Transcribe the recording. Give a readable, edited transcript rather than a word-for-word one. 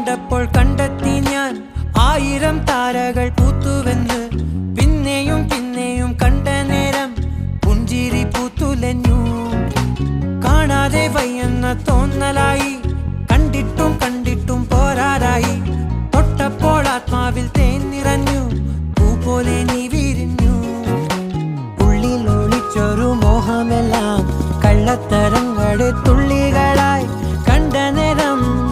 കണ്ടപ്പോൾ കണ്ടെത്തി ഞാൻ 1000 താരകൾ പൂത്തുവെന്ന്. പിന്നെയും പിന്നെയും കണ്ട നേരം പുഞ്ചിരി പൂത്തുലഞ്ഞു. കാണാതെ വയ്യെന്ന തോന്നലായി